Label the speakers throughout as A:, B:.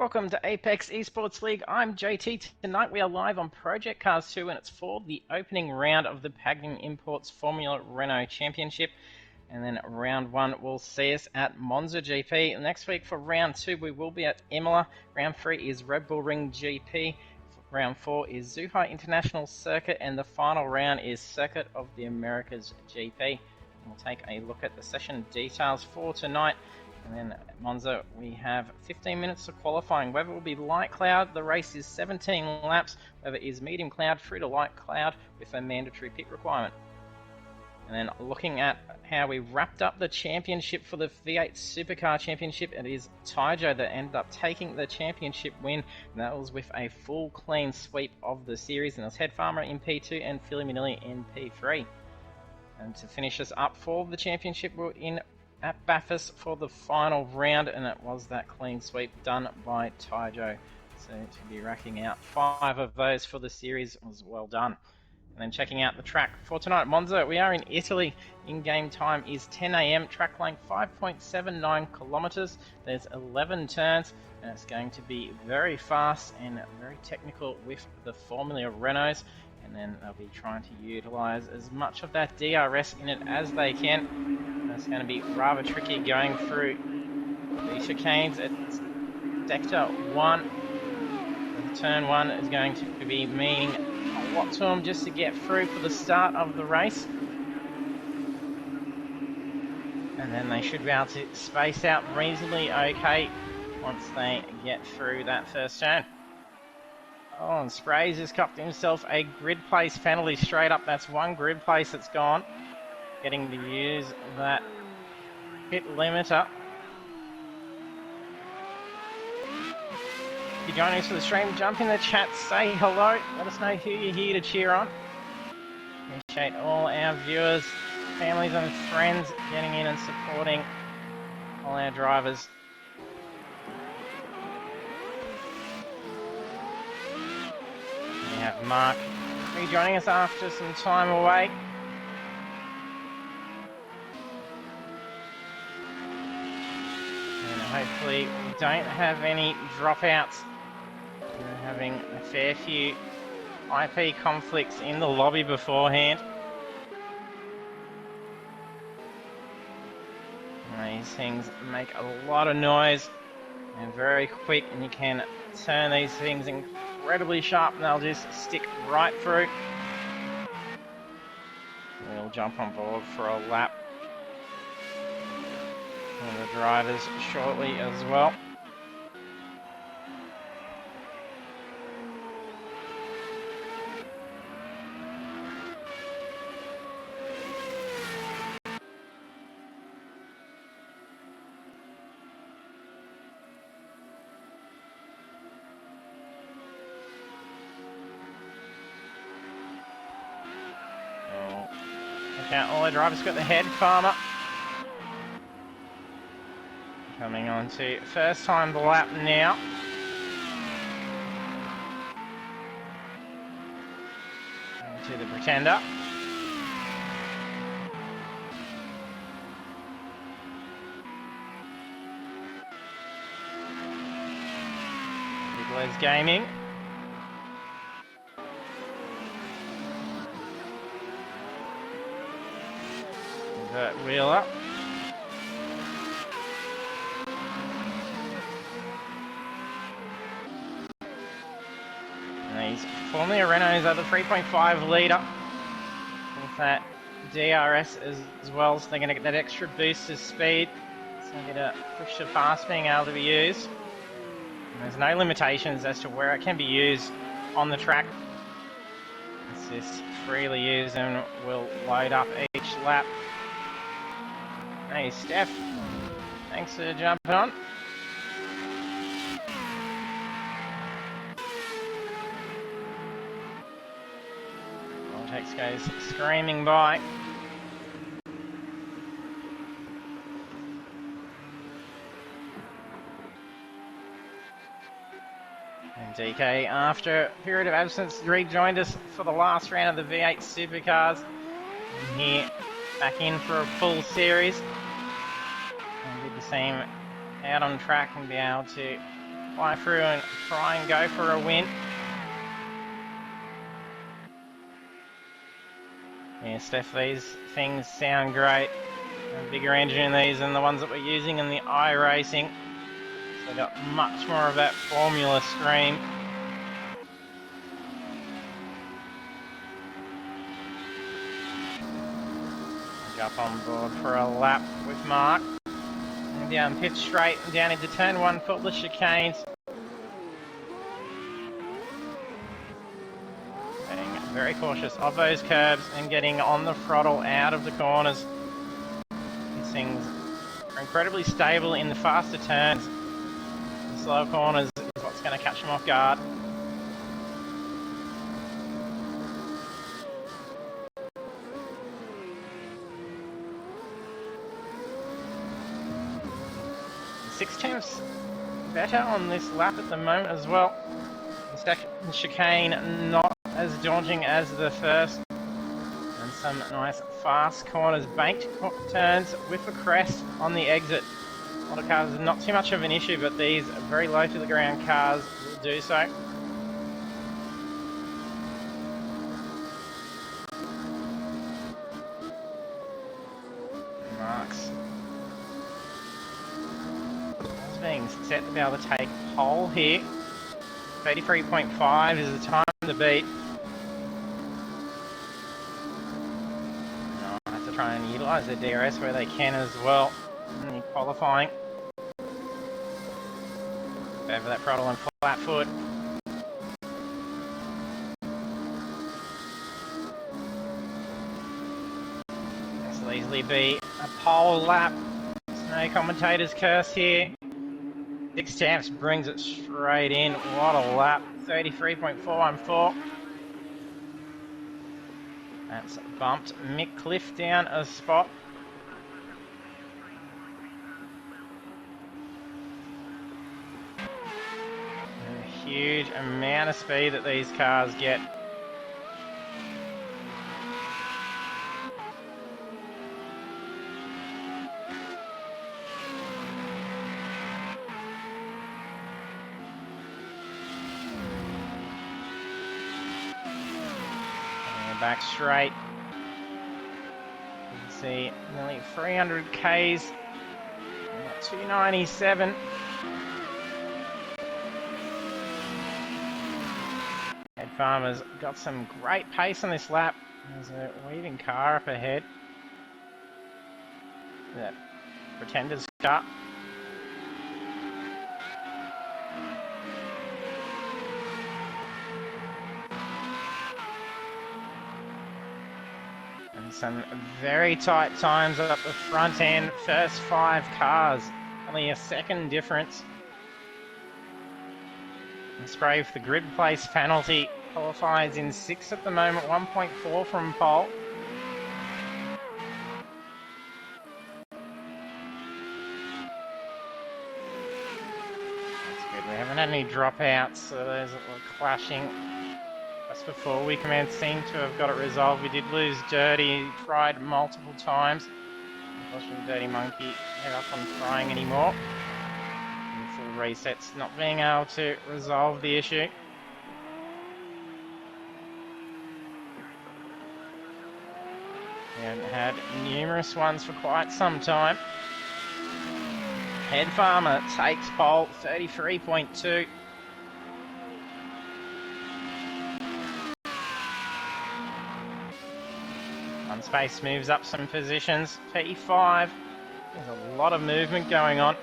A: Welcome to Apex Esports League. I'm JT. Tonight we are live on Project Cars 2 and it's for the opening round of the Pagnian Imports Formula Renault Championship. And then round 1 will see us at Monza GP. Next week for round 2 we will be at Imola. Round 3 is Red Bull Ring GP. Round 4 is Zhuhai International Circuit. And the final round is Circuit of the Americas GP. We'll take a look at the session details for tonight. And then at Monza, we have 15 minutes of qualifying. Weather will be light cloud. The race is 17 laps. Weather is medium cloud through to light cloud with a mandatory pit requirement. And then looking at how we wrapped up the championship for the V8 Supercar Championship, it is Taijo that ended up taking the championship win. And that was with a full clean sweep of the series. And it was Head Farmer in P2 and Philly Manili in P3. And to finish us up for the championship, we're in at Bathurst for the final round, and it was that clean sweep done by Taijo. So to be racking out 5 of those for the series was well done. And then checking out the track for tonight, Monza, we are in Italy. In-game time is 10 AM, track length 5.79 kilometers. There's 11 turns, and it's going to be very fast and very technical with the Formula Renaults. And then they'll be trying to utilize as much of that DRS in it as they can. It's going to be rather tricky going through the chicanes at Sector 1. Turn 1 is going to be meaning a lot to them just to get through for the start of the race. And then they should be able to space out reasonably okay once they get through that first turn. Oh, and Sprays has copped himself a grid place penalty straight up. That's one grid place that's gone. Getting to use that pit limiter. If you're joining us for the stream, jump in the chat, say hello. Let us know who you're here to cheer on. Appreciate all our viewers, families and friends getting in and supporting all our drivers. We have Mark rejoining us after some time away. And hopefully we don't have any dropouts. We're having a fair few IP conflicts in the lobby beforehand. And these things make a lot of noise and very quick, and you can turn these things incredibly sharp and they'll just stick right through. We'll jump on board for a lap with the drivers shortly as well. All the drivers got the Head Farmer. Coming on to first time the lap now. To the Pretender. Big Gaming. Wheel up. And these Formula Renaults are the 3.5 litre with that DRS as well, so they're going to get that extra boost of speed. So they're going to push the fast being able to be used. And there's no limitations as to where it can be used on the track. It's just freely used and will load up each lap. Hey Steph, thanks for jumping on. Vortex goes screaming by. And DK, after a period of absence, rejoined us for the last round of the V8 Supercars. And here, back in for a full series. And did the same out on track and be able to fly through and try and go for a win. Yeah, Steph, these things sound great. A bigger engine in these than the ones that we're using in the iRacing. So got much more of that formula scream. Jump on board for a lap with Mark. And down pit straight and down into turn 1 for the chicanes. Being very cautious of those curbs and getting on the throttle out of the corners. These things are incredibly stable in the faster turns. The slow corners is what's going to catch them off guard. Six tenths better on this lap at the moment as well. The second chicane not as daunting as the first. And some nice fast corners, banked turns with a crest on the exit. A lot of cars, not too much of an issue, but these very low to the ground cars will do so. Marks being set to be able to take pole here. 33.5 is the time to beat. I have to try and utilise their DRS where they can as well in qualifying. Over that throttle and flat foot. This will easily be a pole lap. There's no commentator's curse here. 6 tenths brings it straight in. What a lap. 33.414. That's bumped Mick Cliff down a spot. A huge amount of speed that these cars get. Back straight. You can see nearly 300 Ks. 297. Ed Farmer's got some great pace on this lap. There's a weaving car up ahead. That Pretender's car. Some very tight times up the front end. First 5 cars, only a second difference. And Spray for the grid place penalty. Qualifies in 6th at the moment, 1.4 from pole. That's good. We haven't had any dropouts, so there's a little clashing. Just before we seem to have got it resolved. We did lose Dirty. He tried multiple times. Unfortunately, Dirty Monkey not up on trying anymore. And full resets, not being able to resolve the issue. We haven't had numerous ones for quite some time. Head Farmer takes pole, 33.2. Space moves up some positions. P5. There's a lot of movement going on.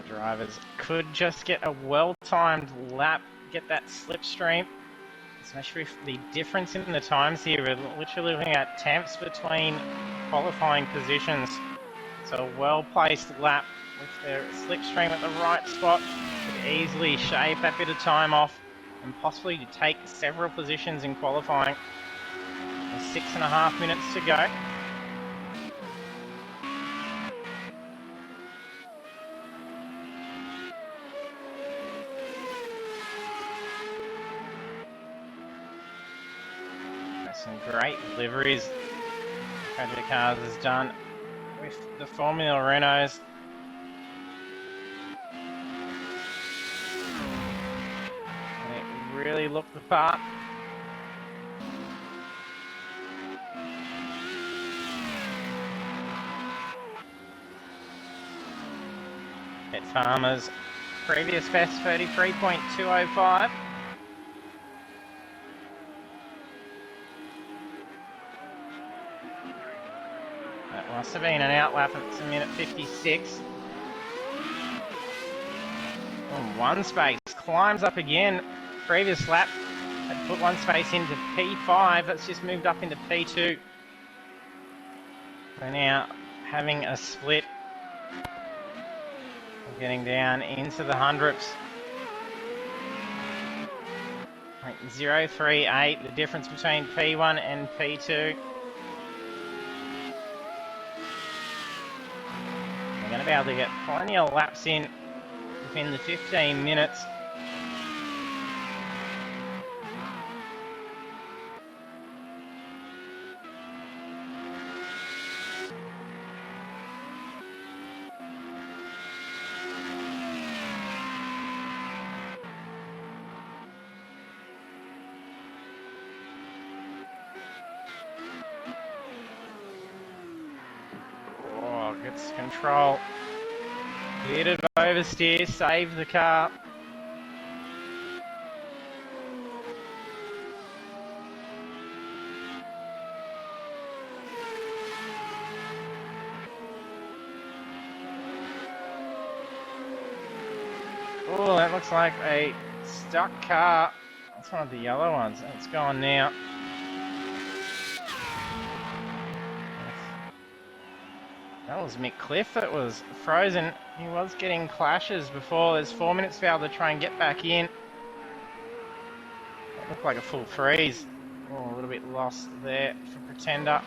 A: Drivers could just get a well-timed lap, get that slipstream, especially with the difference in the times here. We're literally looking at tenths between qualifying positions. So a well-placed lap with their slipstream at the right spot could easily shave that bit of time off and possibly to take several positions in qualifying. There's 6.5 minutes to go. Some great deliveries Project Cars has done with the Formula Renaults. They really look the part. Pet Farmers, previous best 33.205. That must have been an outlap at a minute 56. One space, climbs up again. Previous lap had put one space into P5, that's just moved up into P2. We're now having a split. We're getting down into the hundredths. 0.038, the difference between P1 and P2. We're going to be able to get plenty of laps in within the 15 minutes. Oh, gets control. Bit of oversteer, save the car. Oh, that looks like a stuck car. That's one of the yellow ones. It's gone now. That was Mick Cliff that was frozen. He was getting clashes before. There's 4 minutes to be able to try and get back in. That looked like a full freeze. Oh, a little bit lost there for Pretender.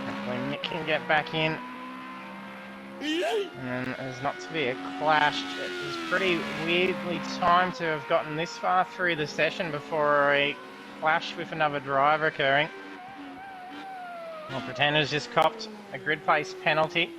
A: Hopefully Mick can get back in. And then there's not to be a clash. It was pretty weirdly timed to have gotten this far through the session before a clash with another driver occurring. Well, Pretender's just copped a grid pace penalty.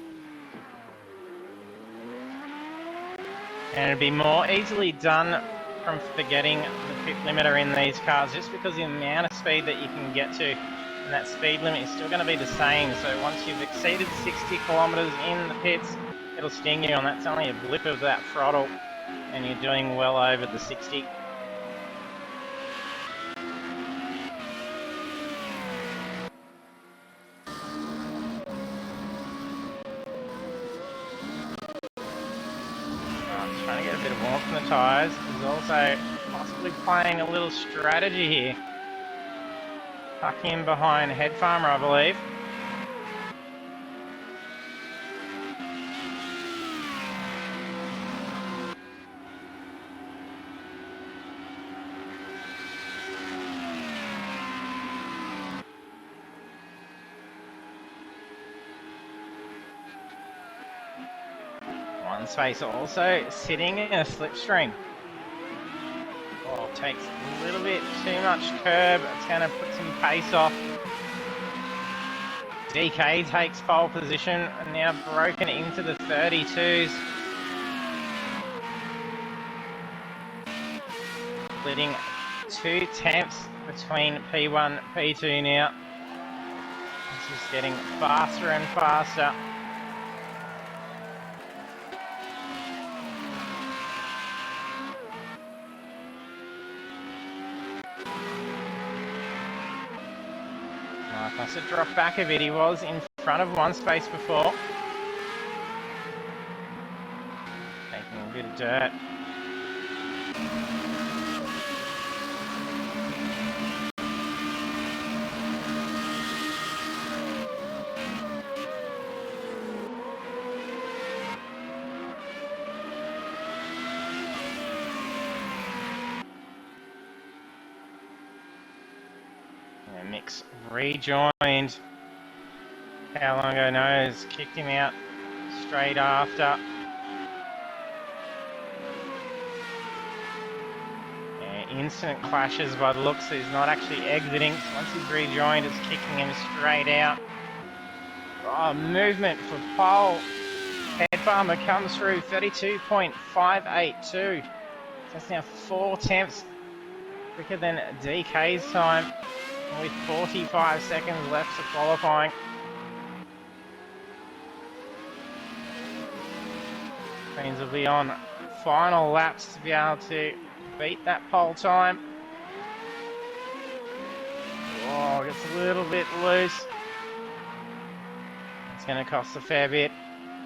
A: And it'd be more easily done from forgetting the pit limiter in these cars, just because the amount of speed that you can get to, and that speed limit is still going to be the same. So once you've exceeded 60 kilometers in the pits, it'll sting you, and that's only a blip of that throttle, and you're doing well over the 60. Trying to get a bit of warmth in the tyres. He's also possibly playing a little strategy here. Tuck in behind Head Farmer, I believe. One space also sitting in a slipstream. Oh, takes a little bit too much curb. It's going to put some pace off. DK takes pole position and now broken into the 32s. Splitting 2 tenths between P1 and P2 now. This is getting faster and faster. Must have dropped back a bit. He was in front of one space before. Taking a bit of dirt. rejoined. How long ago knows? Kicked him out straight after. Yeah, instant clashes by the looks. He's not actually exiting. So once he's rejoined, it's kicking him straight out. Oh, movement for pole. Head Farmer comes through 32.582. That's now 4 tenths quicker than DK's time, with 45 seconds left to qualifying. Means will be on final laps to be able to beat that pole time. Oh, gets a little bit loose. It's going to cost a fair bit.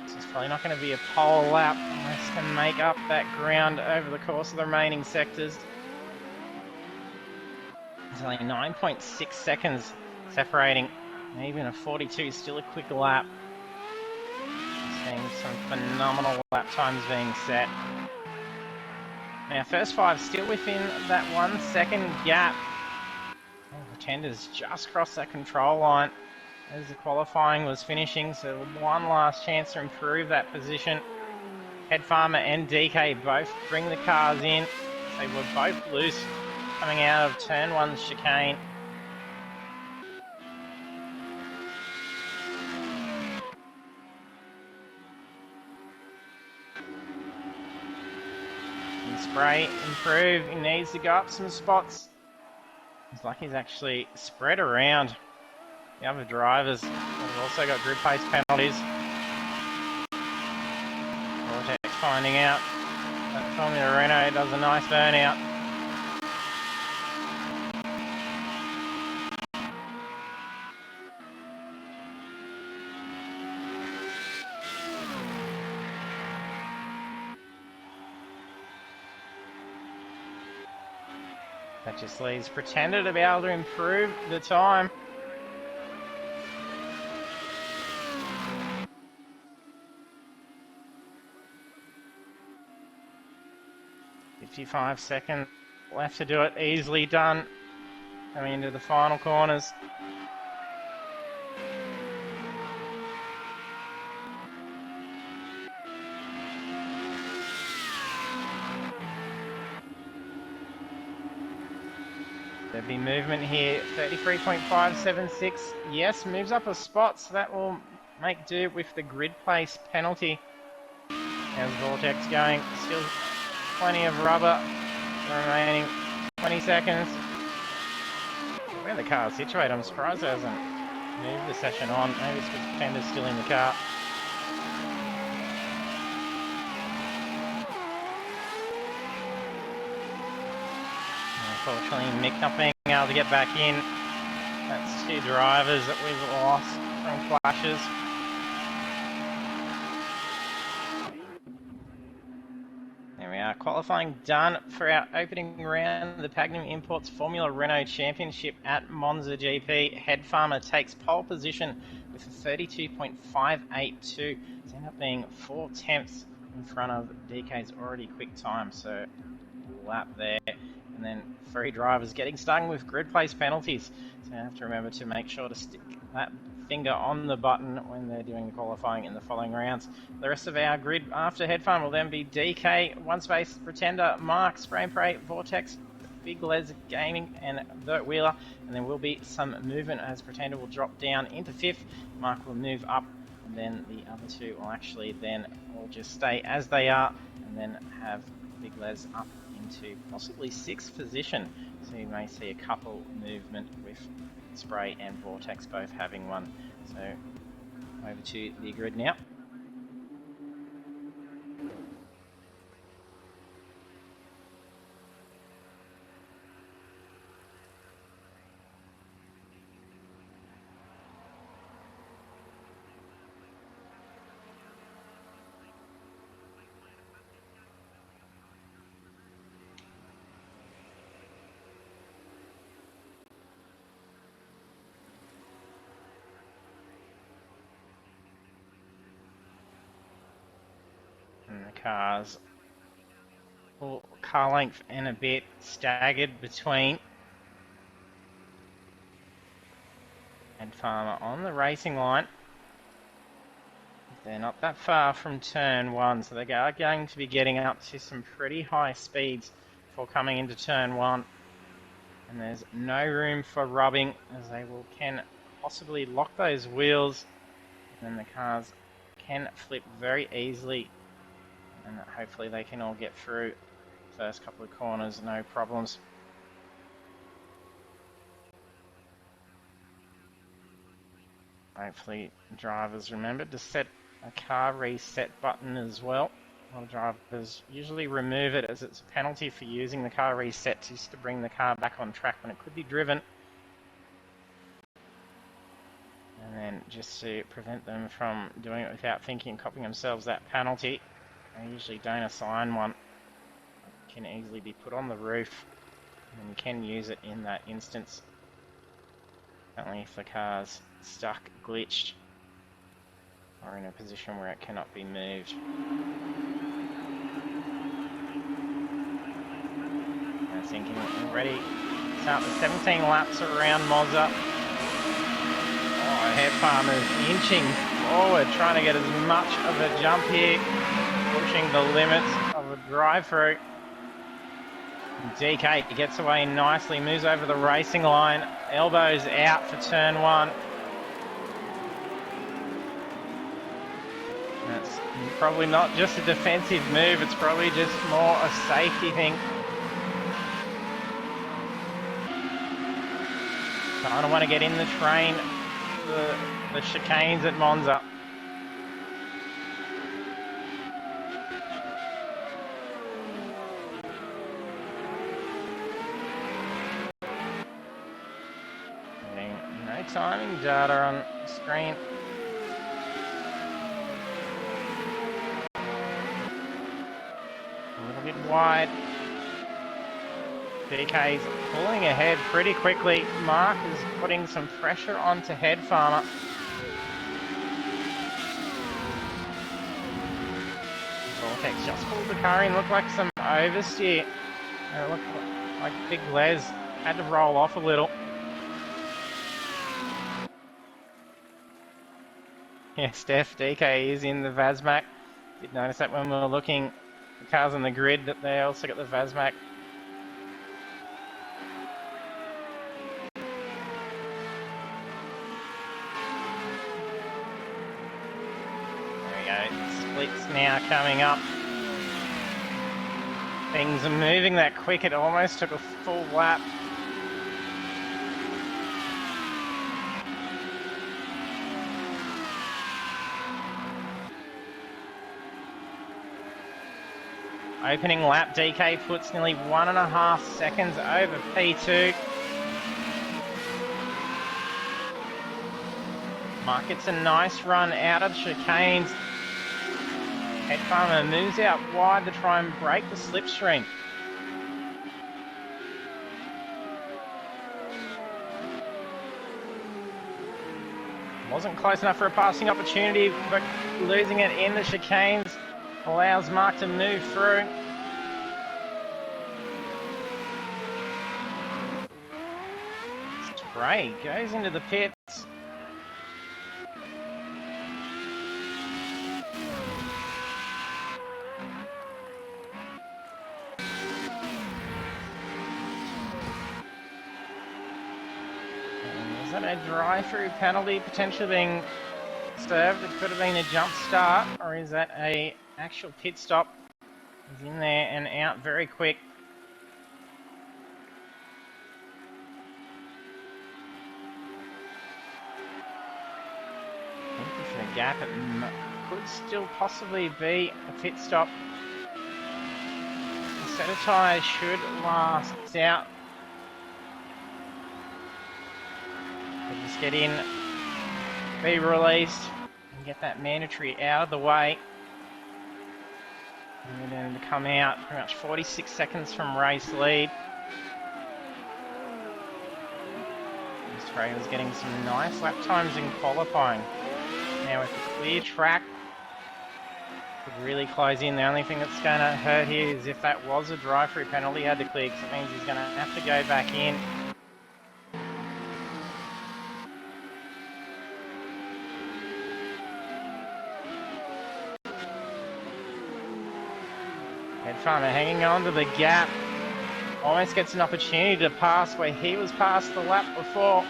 A: It's probably not going to be a pole lap unless can make up that ground over the course of the remaining sectors. There's only 9.6 seconds separating. Even a 42 is still a quick lap. Seeing some phenomenal lap times being set. Now, first five still within that 1 second gap. Oh, Pretenders just crossed that control line as the qualifying was finishing, so one last chance to improve that position. Head Farmer and DK both bring the cars in. They were both loose coming out of turn 1's chicane. And Spray improve. He needs to go up some spots. It's like he's actually spread around the other drivers. They've also got grid pace penalties. Vortex finding out that Formula Renault does a nice burnout. That just leaves Pretender to be able to improve the time. .55 seconds left to do it. Easily done. Coming into the final corners. There'll be movement here. 33.576. Yes, moves up a spot, so that will make do with the grid place penalty. How's Vortex going? Still plenty of rubber. The remaining 20 seconds. Where the car is situated, I'm surprised it hasn't moved the session on. Maybe it's because Pretender's still in the car. Unfortunately, Mick not being able to get back in. That's two drivers that we've lost from clashes. There we are, qualifying done for our opening round, the Pagnian Imports Formula Renault Championship at Monza GP. Head Farmer takes pole position with a 32.582. It's ended up being 4 tenths in front of DK's already quick time, so lap there. And then 3 drivers getting stung with grid place penalties. So you have to remember to make sure to stick that finger on the button when they're doing the qualifying in the following rounds. The rest of our grid after Head Farm will then be DK, One Space, Pretender, Mark, Spray and Pray, Vortex, Big Les Gaming, and Bert Wheeler. And there will be some movement as Pretender will drop down into 5th. Mark will move up, and then the other two will actually then all just stay as they are, and then have Big Les up into possibly 6th position. So you may see a couple movement with Spray and Vortex both having one. So over to the grid now. And the cars, car length and a bit staggered between. Farmer on the racing line. They're not that far from turn 1, so they are going to be getting up to some pretty high speeds before coming into turn 1. And there's no room for rubbing, as they can possibly lock those wheels, and the cars can flip very easily, and hopefully they can all get through the first couple of corners, no problems. Hopefully drivers remembered to set a car reset button as well. A lot of drivers usually remove it as it's a penalty for using the car reset just to bring the car back on track when it could be driven. And then just to prevent them from doing it without thinking and copying themselves that penalty, they usually don't assign one. It can easily be put on the roof, and you can use it in that instance. Only if the car's stuck, glitched, or in a position where it cannot be moved. I think already start the 17 laps around Monza. Oh, Head Farmer's inching forward, trying to get as much of a jump here, pushing the limits of a drive-through. DK gets away nicely, moves over the racing line, elbows out for turn 1. That's probably not just a defensive move, it's probably just more a safety thing. So I don't want to get in the train, the chicanes at Monza. No timing data on screen. A little bit wide. DK's pulling ahead pretty quickly. Mark is putting some pressure onto Head Farmer. Vortex just pulled the car in, looked like some oversteer. It looked like Big Les had to roll off a little. Yeah, Steph, DK is in the Vazmac. Did notice that when we were looking at the cars on the grid, that they also got the Vazmac. There we go, splits now coming up. Things are moving that quick, it almost took a full lap. Opening lap, DK puts nearly 1.5 seconds over P2. Mark gets a nice run out of chicanes. Head Farmer moves out wide to try and break the slipstream. Wasn't close enough for a passing opportunity, but losing it in the chicanes allows Mark to move through. Trey goes into the pits. Is that a drive-through penalty potentially being served? It could have been a jump start, or is that a actual pit stop? He's in there and out very quick. For the gap, it could still possibly be a pit stop. The set of tyres should last out. We'll just get in, be released, and get that mandatory out of the way. And then to come out pretty much 46 seconds from race lead. Australia's getting some nice lap times in qualifying. Now with the clear track, could really close in. The only thing that's going to hurt here is if that was a drive-through penalty, he had to clear, because it means he's going to have to go back in. Head Farmer hanging on to the gap. Almost gets an opportunity to pass where he was past the lap before.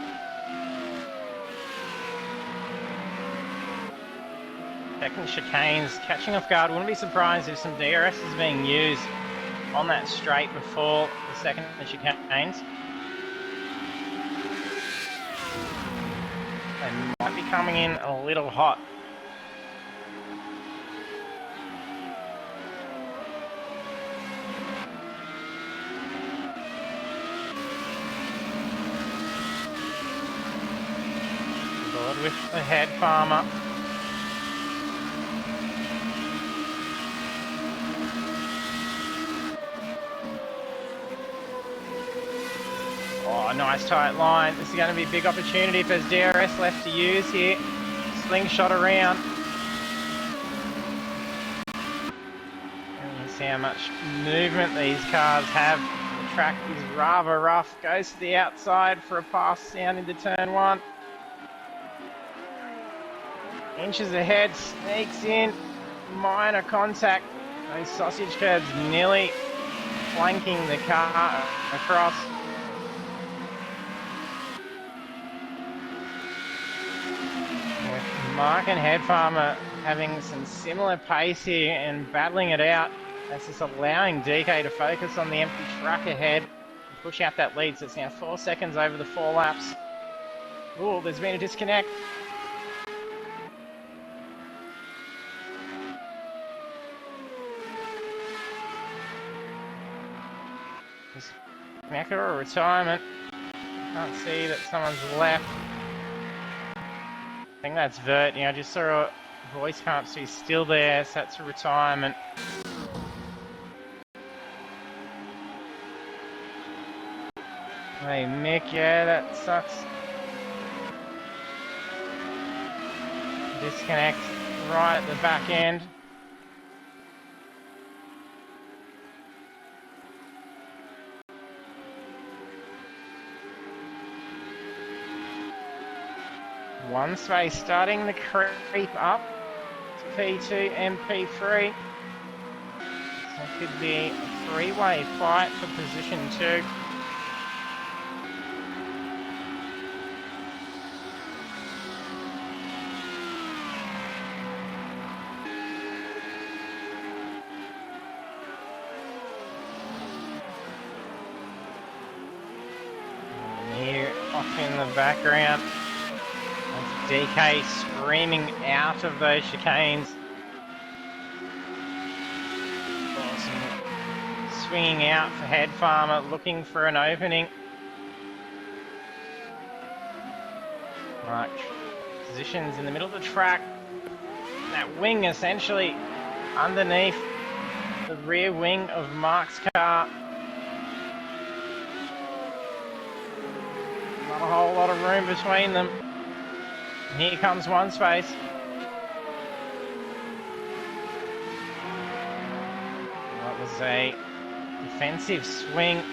A: Checking chicanes, catching off guard. Wouldn't be surprised if some DRS is being used on that straight before the second chicanes. They might be coming in a little hot. Board with the Head Farmer. Oh, nice tight line. This is going to be a big opportunity if there's DRS left to use here. Slingshot around. And you see how much movement these cars have. The track is rather rough. Goes to the outside for a pass down into turn 1. Inches ahead, sneaks in. Minor contact. Those sausage curbs nearly flanking the car across. Mark and Head Farmer having some similar pace here and battling it out. That's just allowing DK to focus on the empty track ahead and push out that lead. So it's now 4 seconds over the 4 laps. Oh, there's been a disconnect. Disconnect or a retirement. Can't see that someone's left. I think that's Vert. I just saw a voice come up, so he's still there, so that's a retirement. Hey Mick, yeah, that sucks. Disconnect right at the back end. One space starting to creep up to P2 and P3. So it could be a 3-way fight for position 2. And here off in the background, DK screaming out of those chicanes. Awesome. Swinging out for Head Farmer, looking for an opening. Mark positions in the middle of the track. That wing essentially underneath the rear wing of Mark's car. Not a whole lot of room between them. Here comes one space. That was a defensive swing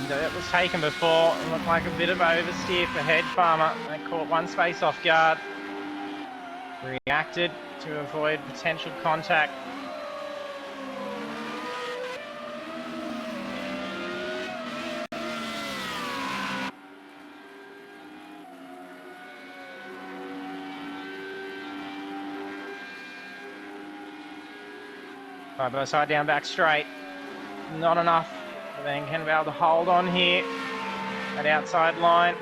A: that was taken before and looked like a bit of oversteer for Head Farmer. They caught one space off guard. Reacted to avoid potential contact. Side by side, down, back straight. Not enough. But then can be able to hold on here. That outside line.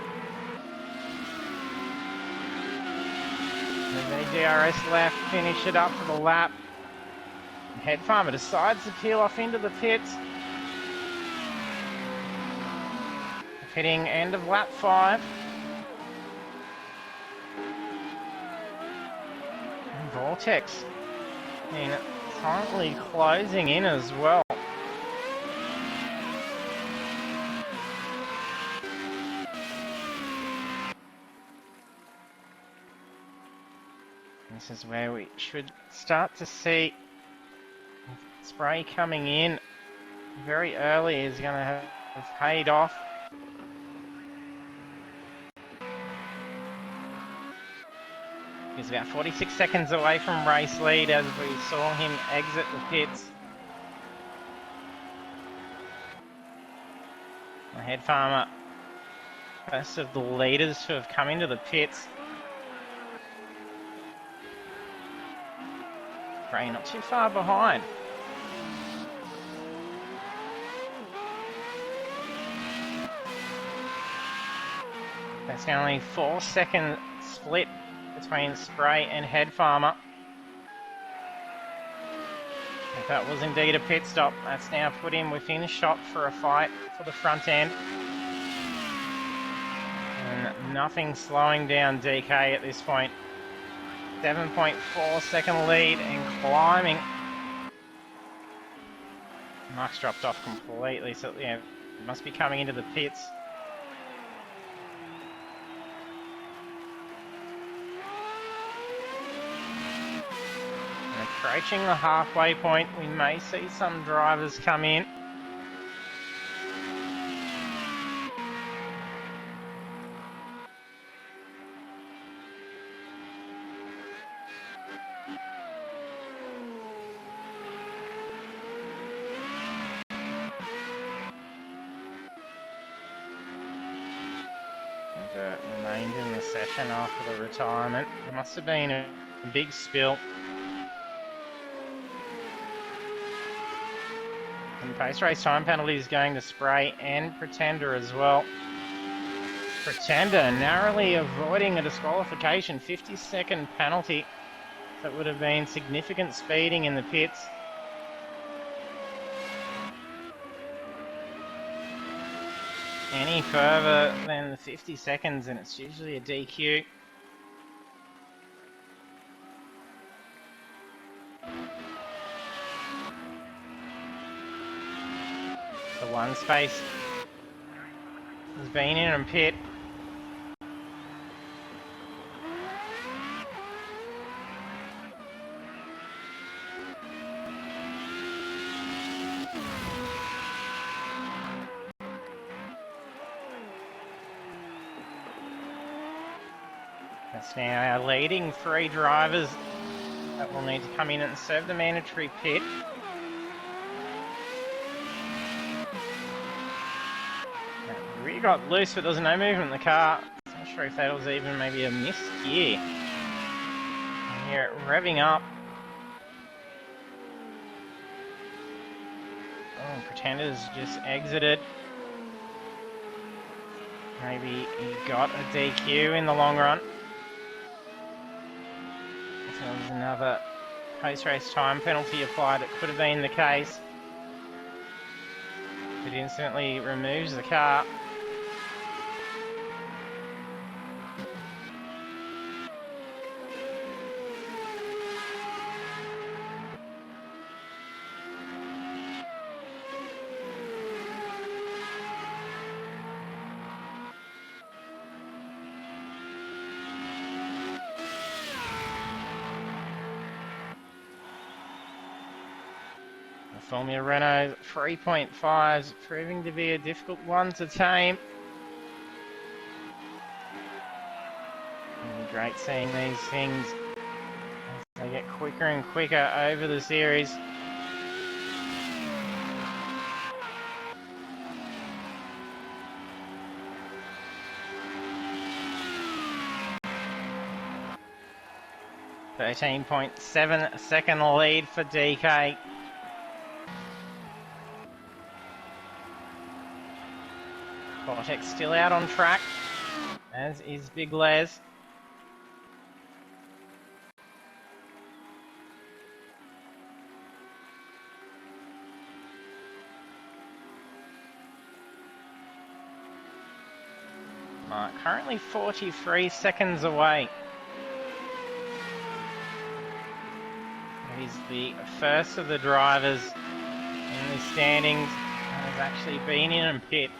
A: There's any DRS left. Finish it up for the lap. Head Farmer decides to peel off into the pits. Hitting end of lap 5. And Vortex currently closing in as well. This is where we should start to see spray coming in very early is going to have paid off. He's about 46 seconds away from race lead as we saw him exit the pits. Head Farmer, first of the leaders who have come into the pits. Gray not too far behind. That's only 4-second split between Spray and Head Farmer. If that was indeed a pit stop, that's now put him within shot for a fight for the front end. And nothing slowing down DK at this point. 7.4 second lead and climbing. Mark's dropped off completely, so yeah, must be coming into the pits. And approaching the halfway point, we may see some drivers come in. Remained in the session after the retirement. There must have been a big spill. And post-race time penalties going to Spray and Pretender as well. Pretender narrowly avoiding a disqualification, 50-second penalty. That would have been significant speeding in the pits. Any further than the 50 seconds and it's usually a DQ. The one space has been in and pit. That's now our leading 3 drivers that will need to come in and serve the mandatory pit. That really got loose, but there was no movement in the car. I'm not sure if that was even maybe a missed gear. And here it revving up. Oh, Pretender's just exited. Maybe he got a DQ in the long run. So there was another post-race time penalty applied. It could have been the case. It instantly removes the car. Formula Renault 3.5s proving to be a difficult one to tame. And great seeing these things as they get quicker and quicker over the series. .7 lead for DK. Cortex still out on track, as is Big Les. Mark currently 43 seconds away. He's the first of the drivers in the standings and has actually been in and pit.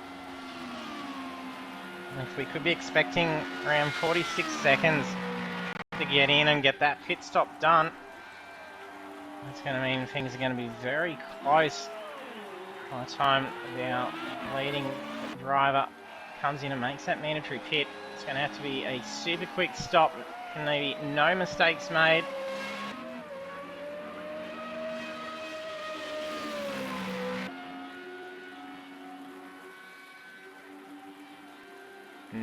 A: If we could be expecting around 46 seconds to get in and get that pit stop done, that's going to mean things are going to be very close by the time our leading driver comes in and makes that mandatory pit. It's going to have to be a super quick stop, and maybe no mistakes made.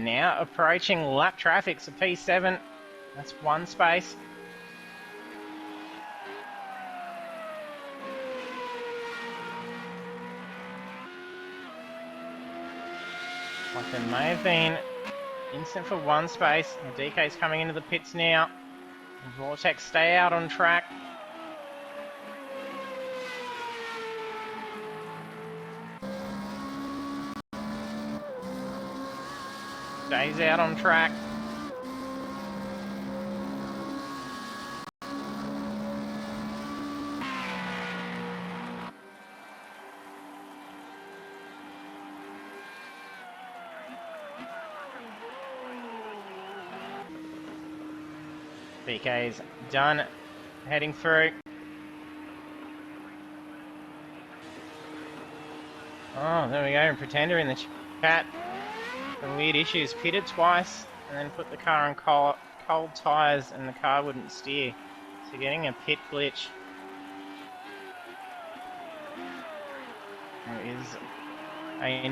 A: Now approaching lap traffic, so P7, that's one space. Like there may have been instant for one space. DK's coming into the pits now. Vortex stay out on track. Stays out on track. BK's done, heading through. Oh, there we go, Pretender in the chat. Some weird issues, pitted twice and then put the car on cold tyres and the car wouldn't steer. So getting a pit glitch. There is a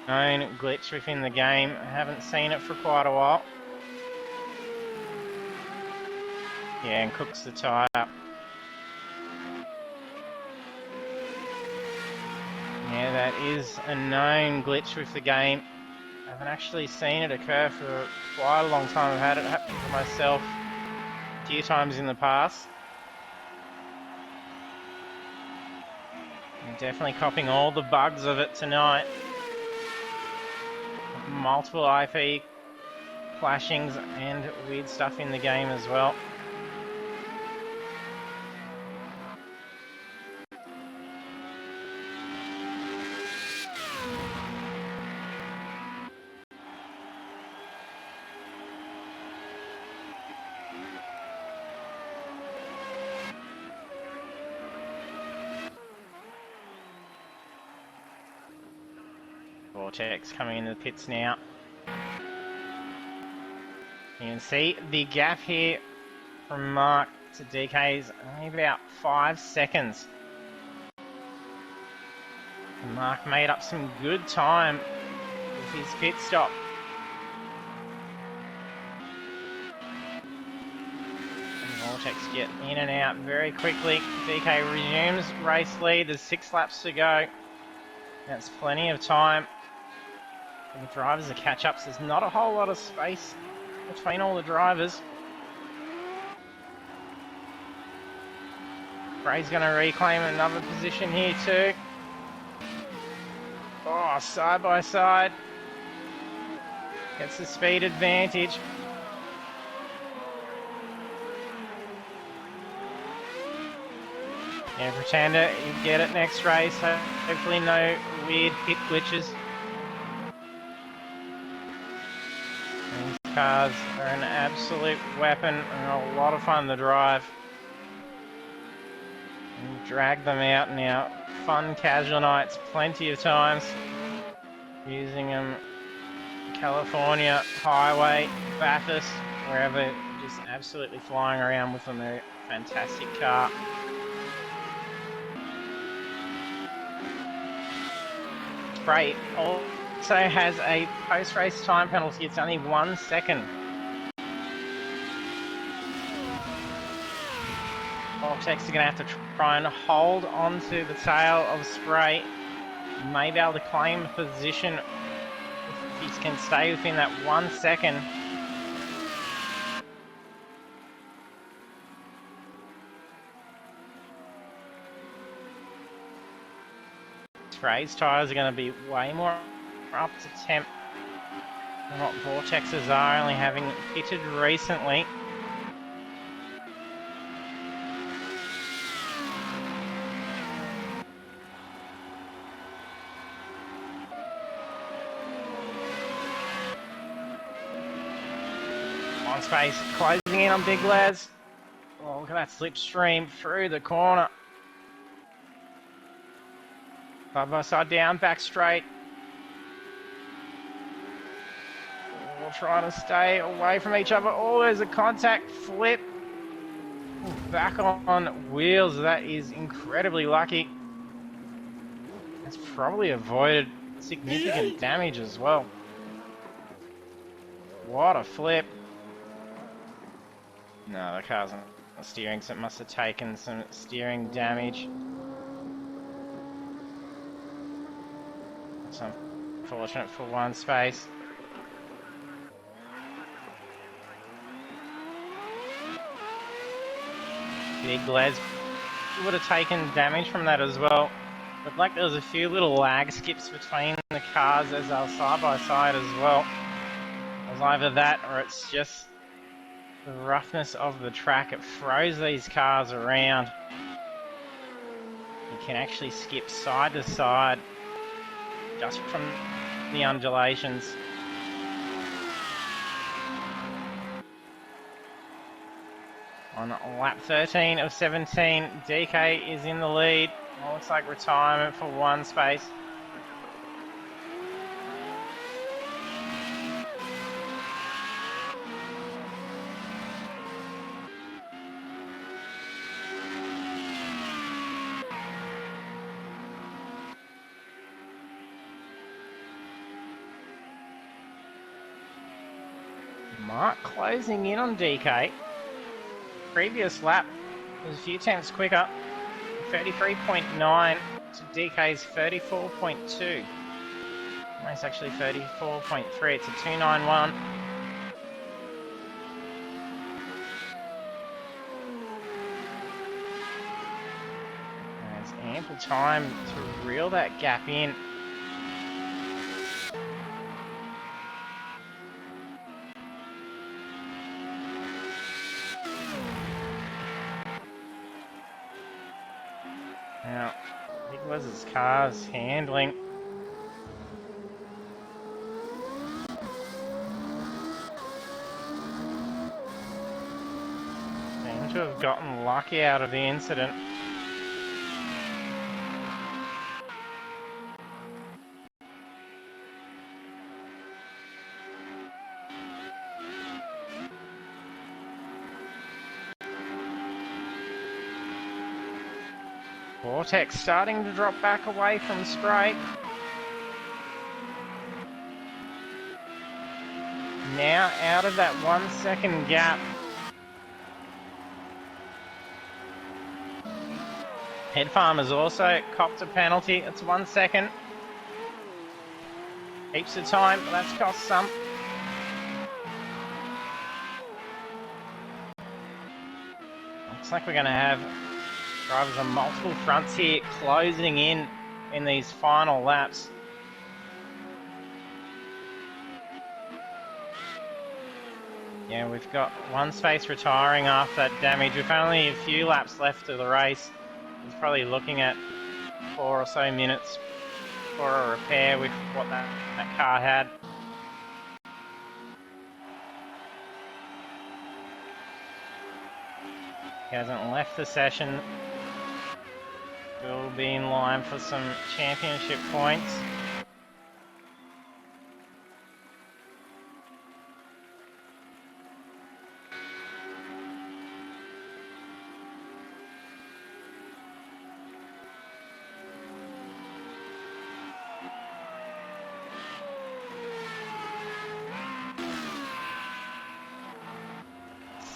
A: known glitch within the game. I haven't seen it for quite a while. Yeah, and cooks the tyre. Yeah, that is a known glitch with the game. I haven't actually seen it occur for quite a long time. I've had it happen to myself a few times in the past. I'm definitely copping all the bugs of it tonight. Multiple IP clashings and weird stuff in the game as well. Vortex coming into the pits now. You can see the gap here from Mark to DK's only about 5 seconds. And Mark made up some good time with his pit stop. And Vortex get in and out very quickly. DK resumes race lead. There's 6 laps to go. That's plenty of time for the drivers to catch up. So there's not a whole lot of space between all the drivers. Bray's going to reclaim another position here too. Oh, side by side. Gets the speed advantage. Yeah, Pretender, you get it next race. Hopefully no weird pit glitches. These cars are an absolute weapon and a lot of fun to drive. And drag them out now. Fun casual nights, plenty of times. Using them California, Highway, Bathurst, wherever, just absolutely flying around with them. They're a fantastic car. Great. Also has a post-race time penalty. It's only 1 second. Vortex are going to have to try and hold onto the tail of Spray. May be able to claim a position if he can stay within that 1 second. Spray's tyres are going to be way more up to temp than what Vortex's are, only having pitted recently. One space, closing in on Big Les. Oh, look at that slipstream through the corner. Side by side down, back straight. We'll try to stay away from each other. Oh, there's a contact flip. Back on wheels. That is incredibly lucky. That's probably avoided significant damage as well. What a flip. No, the car's not steering, so it must have taken some steering damage. It's unfortunate for one space. Big Les would have taken damage from that as well. Looked like there was a few little lag skips between the cars as they were side by side as well. It was either that or it's just the roughness of the track. It throws these cars around. You can actually skip side to side just from the undulations. On lap 13 of 17, DK is in the lead. Well, looks like retirement for one space. Mark closing in on DK. Previous lap was a few tenths quicker, 33.9 to DK's 34.2. It's actually 34.3, it's a 291. There's ample time to reel that gap in. Now, Big Les's car's handling. Seem to have gotten lucky out of the incident. Vortex starting to drop back away from straight. Now out of that 1 second gap. Head Farmer's also copped a penalty. It's 1 second. Heaps of time, but that's cost some. Looks like we're going to have drivers on multiple fronts here closing in these final laps. Yeah, we've got one space retiring after that damage. With only a few laps left of the race, it's probably looking at 4 or so minutes for a repair with what that car had. He hasn't left the session. Will be in line for some championship points.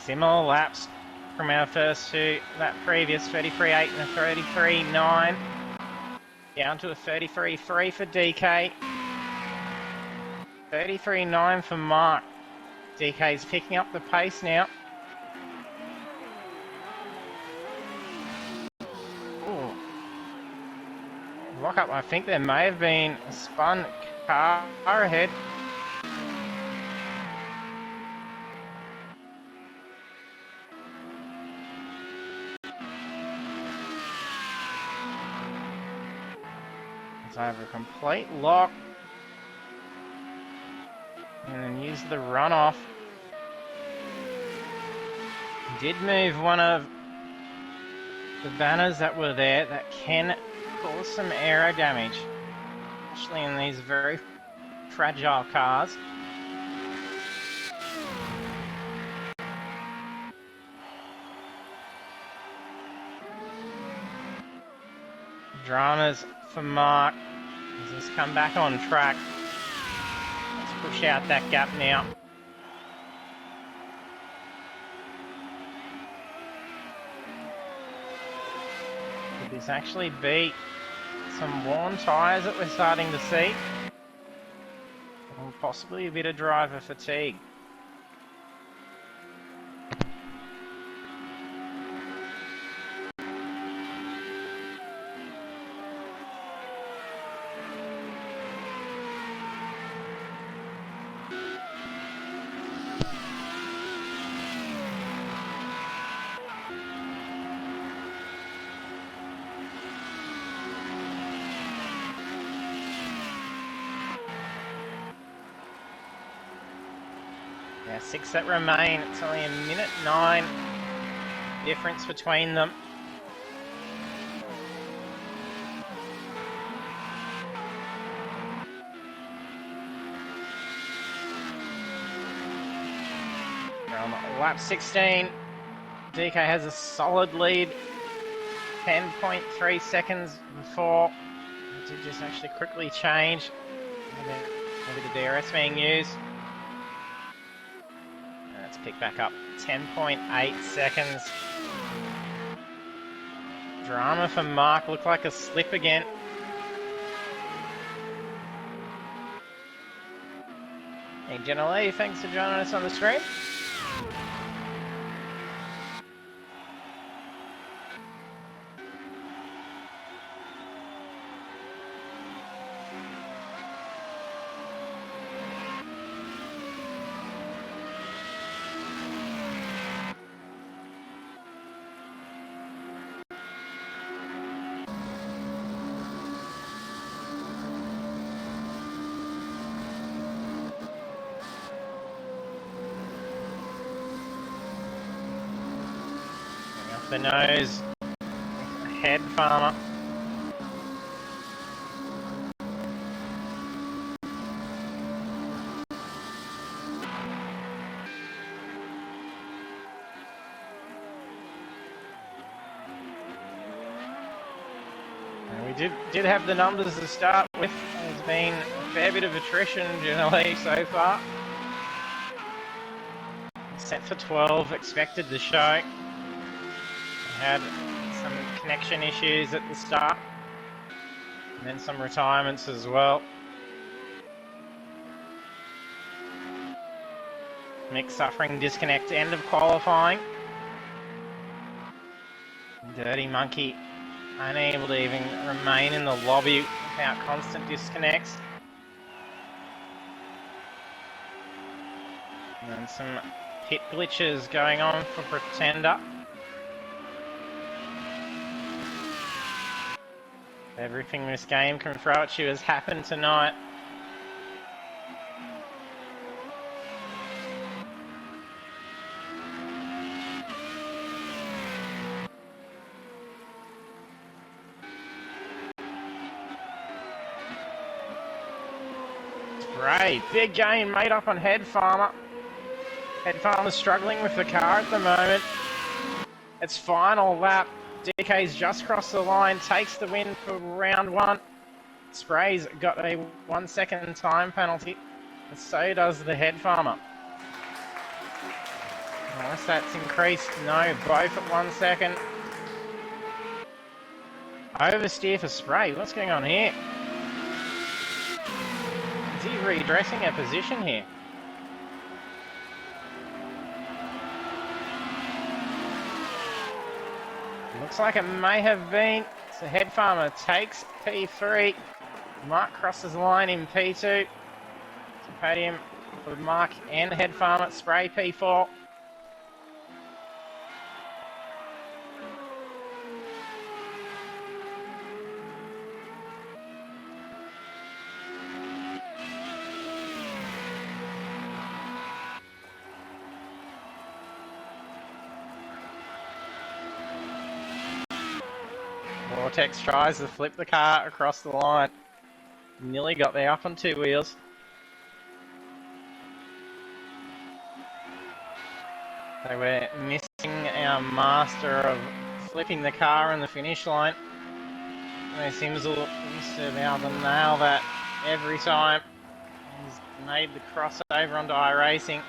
A: Similar laps from our first two, that previous 33.8 and a 33.9, down to a 33.3 for DK, 33.9 for Mark. DK's picking up the pace now. Ooh. Lock up, I think there may have been a spun car ahead. Over a complete lock and then use the runoff. Did move one of the banners that were there that can cause some aero damage, especially in these very fragile cars. Dramas for Mark. He's just come back on track. Let's push out that gap now. Could this actually be some worn tyres that we're starting to see? Or possibly a bit of driver fatigue. Yeah, 6 that remain. It's only a minute 9 difference between them. We're on lap 16. DK has a solid lead. 10.3 seconds before. It did just actually quickly change. A bit of DRS being used. Let's pick back up. 10.8 seconds. Drama for Mark. Looked like a slip again. Hey, Jenna Lee, thanks for joining us on the stream. The nose, head farmer. And we did have the numbers to start with. There's been a fair bit of attrition generally so far. Set for 12, expected to show. Had some connection issues at the start, and then some retirements as well. Mick suffering disconnect end of qualifying. Dirty Monkey unable to even remain in the lobby without constant disconnects. And then some pit glitches going on for Pretender. Everything this game can throw at you has happened tonight. Great, big gain made up on Head Farmer. Head Farmer's struggling with the car at the moment. It's final lap. DK's just crossed the line, takes the win for round 1. Spray's got a 1 second time penalty, and so does the Head Farmer. Unless that's increased, no, both at 1 second. Oversteer for Spray, what's going on here? Is he redressing a position here? Looks like it may have been. So Head Farmer takes P3. Mark crosses the line in P2. So podium for Mark and Head Farmer. Spray P4. Vortex tries to flip the car across the line. Nearly got there up on 2 wheels. So we're missing our master of flipping the car on the finish line. And seems to be able to nail that every time. He's made the crossover onto iRacing.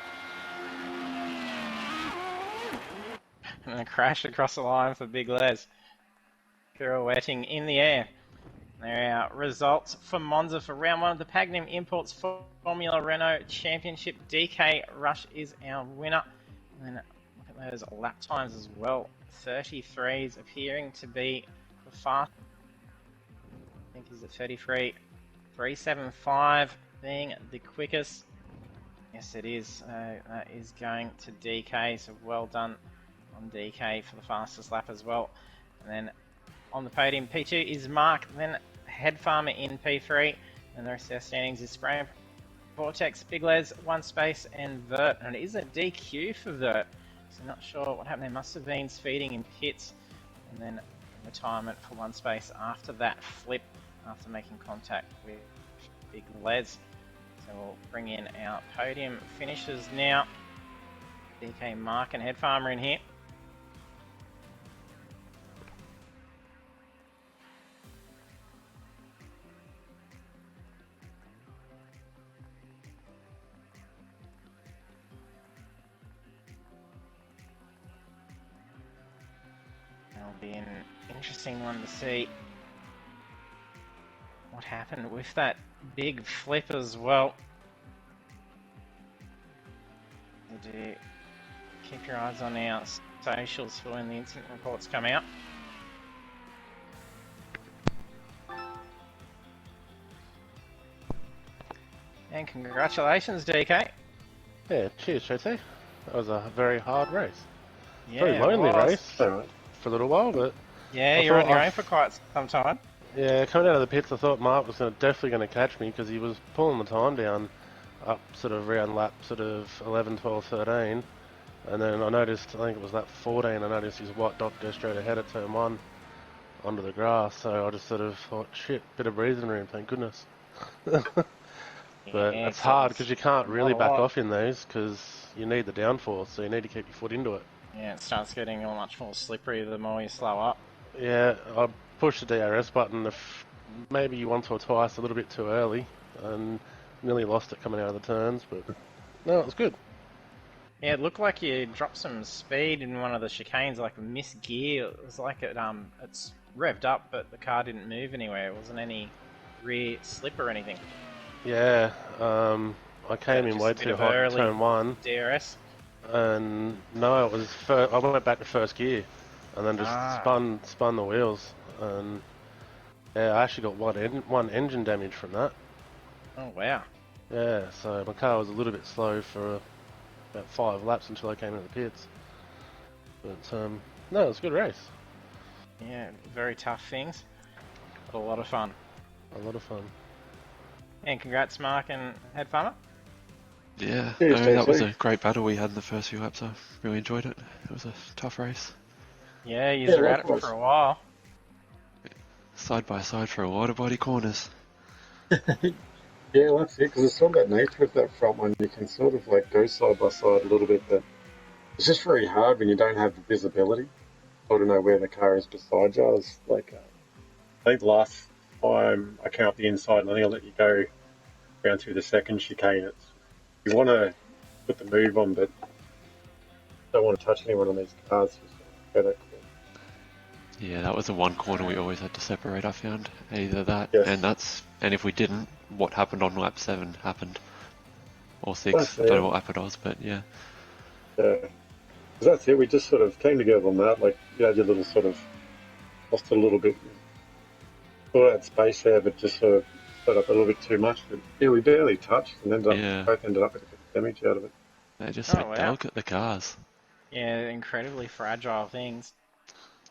A: And then crashed across the line for Big Les. pirouetting in the air. There are our results for Monza for round one of the Pagnian Imports Formula Renault Championship. DK Rush is our winner. And then look at those lap times as well. 33s appearing to be the fast. I think he's at 33. 375 being the quickest. Yes, it is. That is going to DK, so well done on DK for the fastest lap as well. And then on the podium, P2 is Mark, then Head Farmer in P3, and the rest of our standings is Spray, Vortex, Big Les, One Space, and Vert. And it is a DQ for Vert, so not sure what happened there. Must have been speeding in pits, and then retirement for One Space after that flip, after making contact with Big Les. So we'll bring in our podium finishers now. DK, Mark, and Head Farmer in here. That'll be an interesting one to see what happened with that big flip as well. You do keep your eyes on our socials for when the incident reports come out. And congratulations, DK.
B: Yeah, cheers, JT. That was a very hard race.
A: Yeah,
B: Very lonely race for a little while, but
A: yeah, you're on your own for quite some time.
B: Yeah, coming out of the pits, I thought Mark was definitely going to catch me because he was pulling the time down up sort of around lap sort of 11, 12, 13. And then I noticed, I think it was lap 14, I noticed his white dot go straight ahead at turn 1 onto the grass. So I just sort of thought, shit, bit of breathing room, thank goodness. But
A: Yeah,
B: it's hard because you can't really back off in those because you need the downforce, so you need to keep your foot into it.
A: Yeah, it starts getting much more slippery the more you slow up.
B: Yeah, I pushed the DRS button maybe once or twice a little bit too early and nearly lost it coming out of the turns, but no, it was good.
A: Yeah, it looked like you dropped some speed in one of the chicanes, like a missed gear. It was like it's revved up, but the car didn't move anywhere. It wasn't any rear slip or anything.
B: Yeah, I came in way too hot in turn 1.
A: DRS?
B: And no, it was I went back to first gear and then just spun the wheels. And yeah, I actually got one engine damage from that.
A: Oh, wow.
B: Yeah, so my car was a little bit slow for about 5 laps until I came into the pits. But no, it was a good race.
A: Yeah, very tough things, but a lot of fun.
B: A lot of fun.
A: And congrats, Mark and Head Farmer.
C: Yeah, no, that was a great battle we had in the first few laps. I really enjoyed it. It was a tough race.
A: Yeah, you were at it for a while.
C: Side by side for a lot of body corners.
D: Yeah, well, that's it, because it's sort of that nature with that front one. You can sort of like go side by side a little bit, but it's just very hard when you don't have the visibility or to know where the car is beside you. I was like, I think last time I came up the inside, and I think I'll let you go around through the second chicane. You want to put the move on, but don't want to touch anyone on these cars. Just go that quick.
C: Yeah, that was the one corner we always had to separate, I found. Either that,
D: Yes.
C: and if we didn't, what happened on lap 7 happened. Or 6, I don't know what lap it was, but yeah.
D: Yeah. That's it, we just sort of came together on that, like, you had your little sort of, lost it a little bit. Thought I had space there, but just sort of put up a little bit too much. But yeah, we barely touched and both ended up with a bit of damage out of it.
C: They're just so delicate, the cars.
A: Yeah, incredibly fragile things.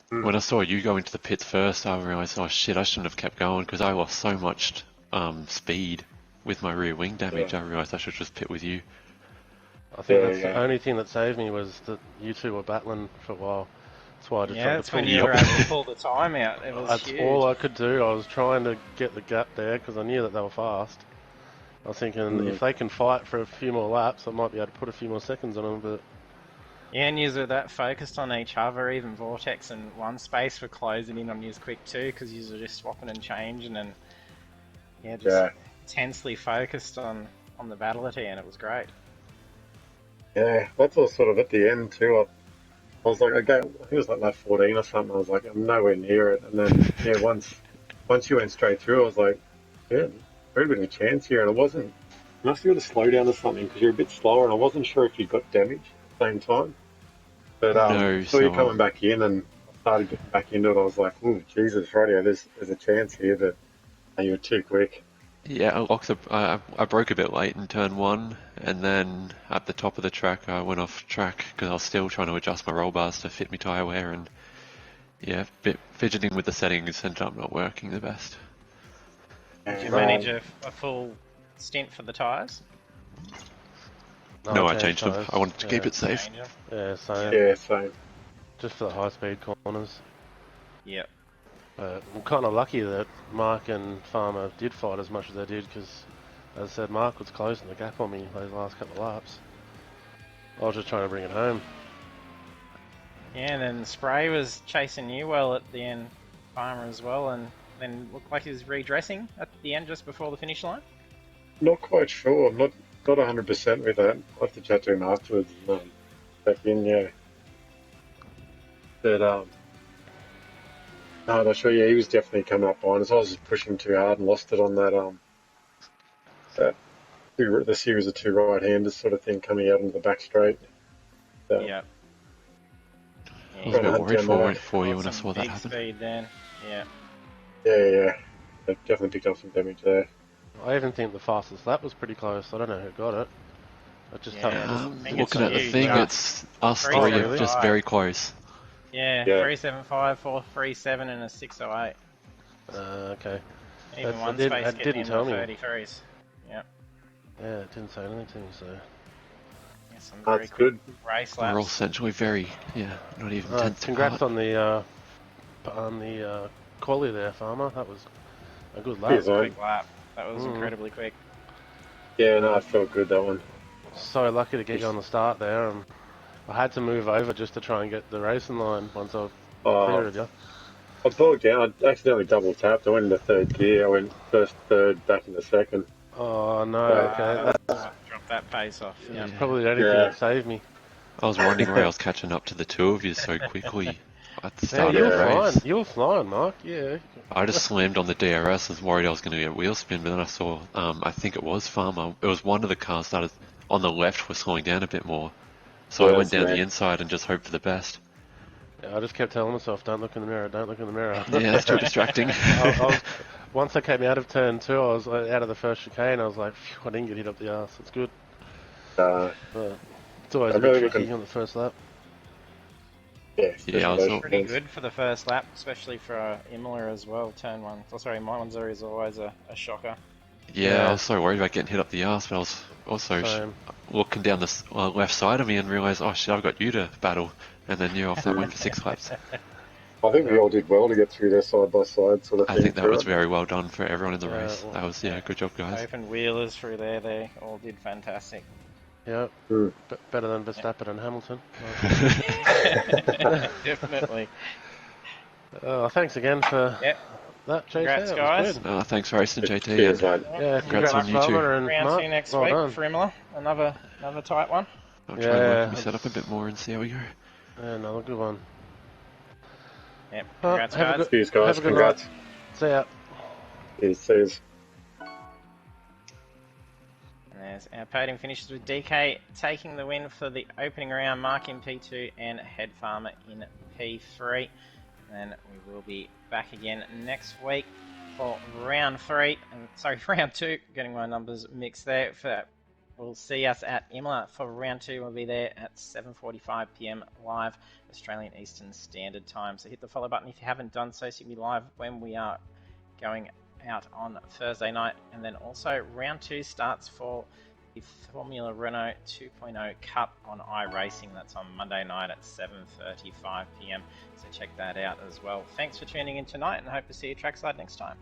C: When I saw you go into the pits first, I realised, oh shit, I shouldn't have kept going because I lost so much speed with my rear wing damage. I realised I should just pit with you.
B: I think that's the only thing that saved me was that you two were battling for a while. That's why I just tried to
A: that's when you were able to pull the time out. It was
B: That's
A: huge.
B: all I could do. I was trying to get the gap there because I knew that they were fast. I was thinking if they can fight for a few more laps, I might be able to put a few more seconds on them, but...
A: Yeah, and you were that focused on each other, even Vortex and One Space were closing in on you quick too, because you were just swapping and changing and intensely focused on the battle at the end. It was great.
D: Yeah, that's all sort of at the end too. I was like, okay, I think it was like lap 14 or something. I was like, I'm nowhere near it. And then, yeah, once you went straight through, I was like, yeah, very bit of a chance here. And it wasn't, unless you got to slow down or something because you're a bit slower. And I wasn't sure if you got damaged at the same time. But
C: No,
D: I saw you
C: so
D: coming back in and I started getting back into it. I was like, oh, Jesus, radio, there's a chance here, but you were too quick.
C: yeah, I broke a bit late in turn one, and then at the top of the track I went off track because I was still trying to adjust my roll bars to fit me tyre wear, and yeah, bit fidgeting with the settings ended up not working the best.
A: Did you
D: And,
A: manage a full stint for the tyres?
C: No, I changed them.
B: tyres.
C: I wanted to keep it safe.
A: Change 'em?
B: Yeah, same.
D: yeah, same.
B: Just for the high-speed corners.
A: Yep.
B: But I'm kind of lucky that Mark and Farmer did fight as much as they did because, as I said, Mark was closing the gap on me those last couple of laps. I was just trying to bring it home.
A: Yeah, and then Spray was chasing you well at the end, Farmer as well, and then looked like he was redressing at the end just before the finish line.
D: Not quite sure. I'm not 100% with that. I'll have to chat to him afterwards and check in, yeah. But, no, I'm not sure. Yeah, he was definitely coming up behind us. I was just pushing too hard and lost it on that the series of two right-handers sort of thing coming out into the back straight. So,
A: Yep.
C: I was a
D: Trying to
C: bit
D: hunt
C: worried
D: down
C: for
D: that.
C: went for you
A: Got
C: when I
A: some
C: saw that
A: big
C: happen.
A: speed then. Yeah.
D: Yeah. I definitely picked up some damage there.
B: I even think the fastest lap was pretty close. I don't know who got it. I just
A: Yeah.
B: haven't.
A: I think
C: Looking
A: it's
C: at the
A: you,
C: thing,
A: Josh.
C: it's us
A: Three,
C: three
B: seven,
C: are just
A: five.
C: very close.
A: Yeah,
D: Yeah.
A: 375, 437, and a 608.
B: Okay.
A: Even
B: That's-
A: one
B: it didn't-
A: space
B: it
A: getting
B: didn't
A: in
B: tell
A: the
B: me.
A: 33s. Yep.
B: Yeah, it didn't say anything to me, so.
A: Yeah, some very
D: That's
A: quick
D: good.
A: race
C: We're all
A: laps.
C: essentially very, not even tenths
B: Congrats
C: apart.
B: on the quality there, Farmer. That was a good lap.
D: Cheers, mate.
A: Quick lap. That was incredibly quick.
D: Yeah, no, it felt good, that one.
B: So lucky to get you on the start there, and I had to move over just to try and get the racing line once I
D: Oh,
B: cleared you.
D: I bogged down. I accidentally double tapped. I went into third gear. I went first, third, back into second.
B: Oh no,
D: So,
B: okay.
A: That's
B: That's
A: what dropped that pace off.
C: Yeah.
A: Yep.
B: probably the only thing
D: Yeah.
B: that saved me.
C: I was wondering why I was catching up to the two of you so quickly at the
B: Yeah,
C: start
B: you
C: of
B: were
C: the
B: flying.
C: race.
B: You were flying, Mark. Yeah.
C: I just slammed on the DRS. I was worried I was going to get wheel spin, but then I saw, I think it was Farmer. It was one of the cars started on the left was slowing down a bit more. So
D: Yeah,
C: I went
D: that's
C: down the
D: me.
C: inside and just hoped for the best.
B: Yeah, I just kept telling myself, don't look in the mirror, don't look in the mirror.
C: Yeah, it's too distracting.
B: Once I came out of turn 2, I was out of the first chicane. I was like, phew, I didn't get hit up the arse. It's good. But it's always a
D: I'm
B: bit
D: really
B: tricky
D: looking-
B: on the first lap.
D: Yeah,
C: Yeah, I was not-
A: Pretty good for the first lap, especially for Imola as well. Turn one. Oh, sorry, Monza is always a shocker.
C: Yeah, I was so worried about getting hit up the arse, but I was also
B: Same.
C: looking down the left side of me and realised, oh shit, I've got you to battle. And then you're off that went for 6 laps.
D: I think we all did well to get through there side by side sort of
C: I
D: thing.
C: think that
D: through
C: was
D: it.
C: very well done for everyone in the
B: Yeah,
C: race.
B: well-
C: That was, good job, guys.
A: Open wheelers through there, they all did fantastic.
B: Yeah,
D: Mm.
B: better than Verstappen and Hamilton.
A: Definitely.
B: Thanks again for
A: Yep.
B: that, JT.
A: Congrats,
B: That
A: guys.
B: was good.
C: Thanks for racing, JT.
D: Cheers,
C: And
D: mate.
B: Yeah,
C: Congrats on you two.
B: Farmer and
A: Round
B: Mark.
A: 2 next
B: well
A: week
B: done.
A: for Imola. Another tight one.
C: I'll try and work
B: Yeah,
C: my setup a bit more and see how we go.
B: Yeah, another good one.
A: Yep.
B: Well,
A: Congrats,
B: have a
A: guys.
B: good-
D: Cheers, guys.
B: Have a good
D: Congrats.
B: night. See ya.
D: Cheers.
A: And there's our podium finishes with DK taking the win for the opening round, Mark in P2 and Head Farmer in P3. And then we will be back again next week for round 3. Sorry, round 2. Getting my numbers mixed there. We'll see us at Imola for round 2. We'll be there at 7:45 PM live Australian Eastern Standard Time. So hit the follow button if you haven't done so. So you'll be live when we are going out on Thursday night. And then also round 2 starts for the Formula Renault 2.0 Cup on iRacing. That's on Monday night at 7:35 PM. So check that out as well. Thanks for tuning in tonight and hope to see you trackside next time.